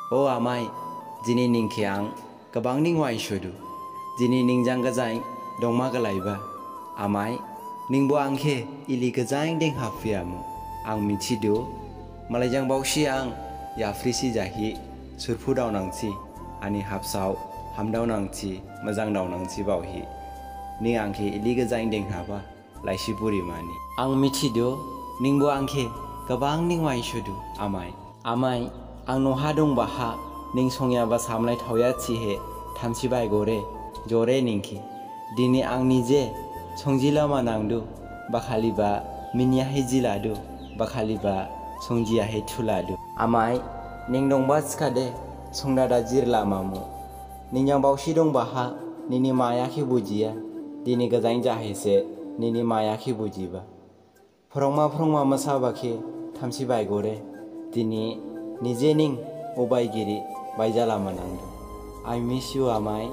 O amai jini ningke ang kabang ning wai shodu jini ningjang gajang dongma galaiba amai ningbo angke ili gajang deng hafiamu ang michidu malaijang bausi ang yafrisi jahi surfu dawnangchi ani hapsau hamdawnangchi majang dawnangchi bauhi ning angke ili gajang deng haba laisi puri mani ang michidu ningbo angke kabang ning wai shodu amai ang noha dong baha ning songya ba samlai thauya chihe thamsi bai gore jore ningki dini ang nije songjila manangdu bakhali ba minya hejiladu bakhali ba songjia he thuladu amai ning dong ba skade songda da jirla mamu ningjang bausi dong baha nini maya ki bujia dini gajang jahese nini maya ki bujiba phorongma masabake thamsi bai gore dini nije ning obaigiri baijala manangdu I miss you amai